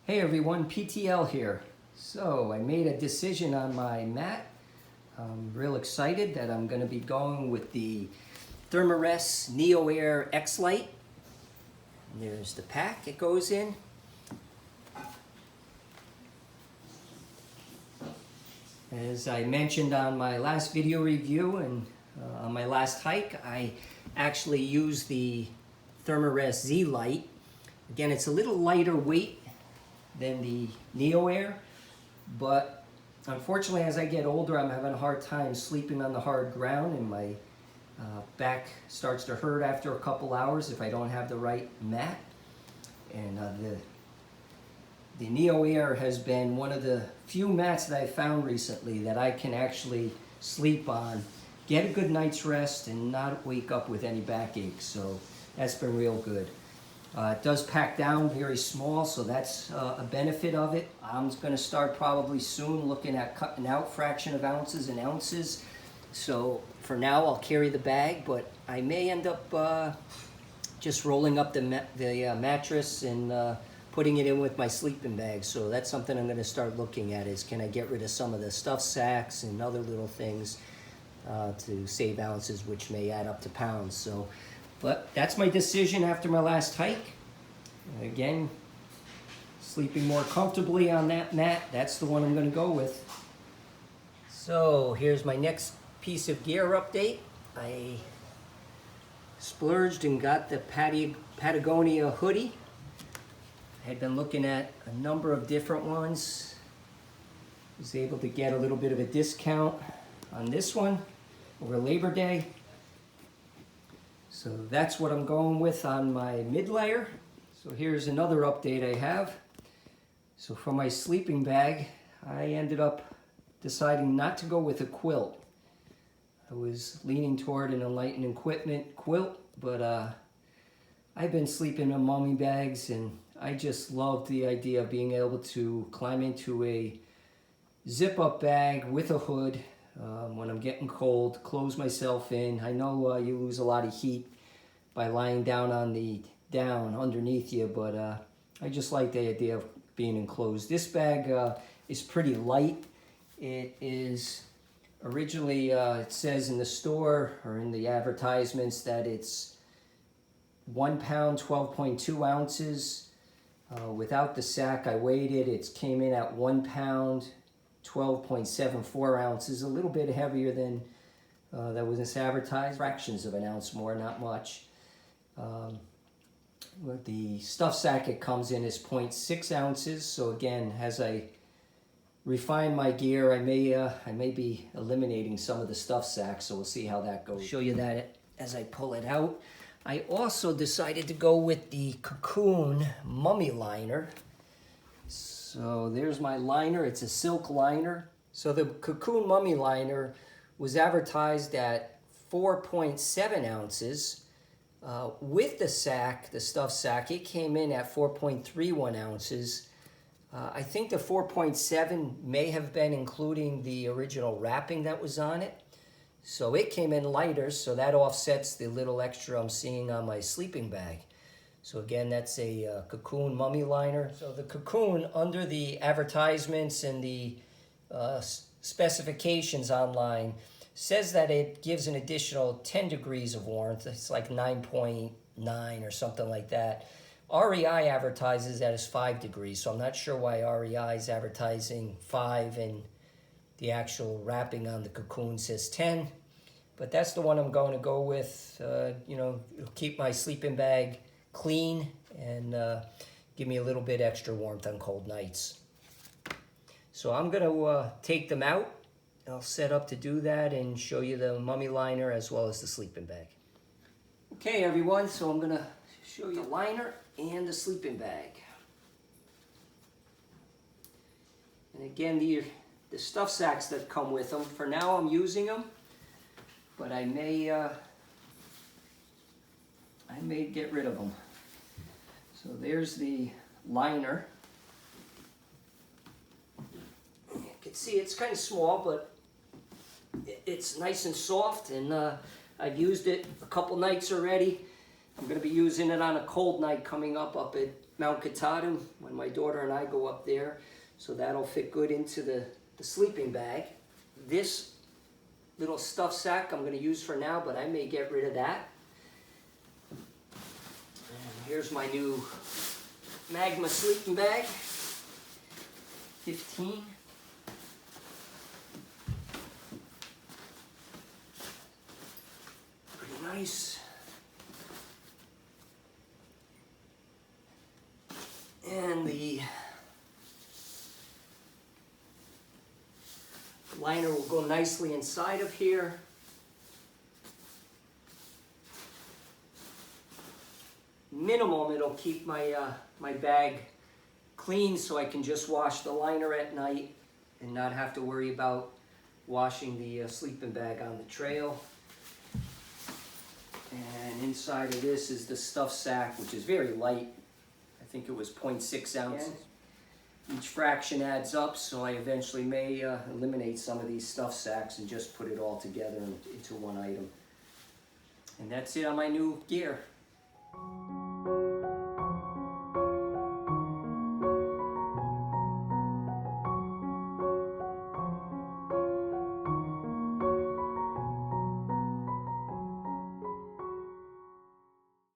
Hey everyone, PTL here. So I made a decision on my mat. I'm real excited that I'm going to be going with the Thermarest Neo Air X-Lite. There's the pack it goes in. As I mentioned on my last video review and on my last hike, I actually used the Thermarest Z-Lite. Again, it's a little lighter weight than the Neo Air, but unfortunately as I get older I'm having a hard time sleeping on the hard ground, and my back starts to hurt after a couple hours if I don't have the right mat. And the Neo Air has been one of the few mats that I found recently that I can actually sleep on, get a good night's rest, and not wake up with any backache. So that's been real good. It does pack down very small, so that's a benefit of it. I'm going to start probably soon looking at cutting out fraction of ounces and ounces. So for now I'll carry the bag, but I may end up just rolling up the mattress and putting it in with my sleeping bag. So that's something I'm going to start looking at, is can I get rid of some of the stuff sacks and other little things to save ounces, which may add up to pounds. So. But that's my decision after my last hike. Again, sleeping more comfortably on that mat, that's the one I'm going to go with. So here's my next piece of gear update. I splurged and got the Patagonia hoodie. I had been looking at a number of different ones. Was able to get a little bit of a discount on this one over Labor Day. So that's what I'm going with on my mid layer. So here's another update I have. So for my sleeping bag, I ended up deciding not to go with a quilt. I was leaning toward an Enlightened Equipment quilt, but I've been sleeping in mummy bags, and I just loved the idea of being able to climb into a zip-up bag with a hood. When I'm getting cold, close myself in. I know you lose a lot of heat by lying down on the down underneath you, but I just like the idea of being enclosed. This bag is pretty light. It is originally, it says in the store or in the advertisements that it's 1 pound, 12.2 ounces. Without the sack, I weighed it. It came in at 1 pound, 12.74 ounces, a little bit heavier than that was advertised. Fractions of an ounce more, not much. The stuff sack it comes in is 0.6 ounces. So again, as I refine my gear, I may be eliminating some of the stuff sacks. So we'll see how that goes. I'll show you that as I pull it out. I also decided to go with the Cocoon mummy liner. So there's my liner. It's a silk liner. So the Cocoon mummy liner was advertised at 4.7 ounces. With the sack, the stuff sack, it came in at 4.31 ounces. I think the 4.7 may have been including the original wrapping that was on it. So it came in lighter, so that offsets the little extra I'm seeing on my sleeping bag. So again, that's a Cocoon mummy liner. So the Cocoon, under the advertisements and the specifications online, says that it gives an additional 10 degrees of warmth. It's like 9.9 or something like that. REI advertises that as 5 degrees, so I'm not sure why REI is advertising 5 and the actual wrapping on the Cocoon says 10. But that's the one I'm going to go with. You know, it'll keep my sleeping bag clean and give me a little bit extra warmth on cold nights. So I'm going to take them out. I'll set up to do that and show you the mummy liner as well as the sleeping bag. Okay everyone, so I'm going to show you the liner and the sleeping bag. And again, the stuff sacks that come with them, for now I'm using them, but I may get rid of them. So there's the liner. You can see it's kind of small, but it's nice and soft, and I've used it a couple nights already. I'm going to be using it on a cold night coming up at Mount Katahdin when my daughter and I go up there. So that'll fit good into the sleeping bag. This little stuff sack I'm going to use for now, but I may get rid of that. And here's my new Magma Sleeping Bag, 15. Pretty nice. And the liner will go nicely inside of here. Minimum, it'll keep my my bag clean so I can just wash the liner at night and not have to worry about washing the sleeping bag on the trail. And inside of this is the stuff sack, which is very light. I think it was 0.6 ounces. Each fraction adds up, so I eventually may eliminate some of these stuff sacks and just put it all together into one item. And that's it on my new gear.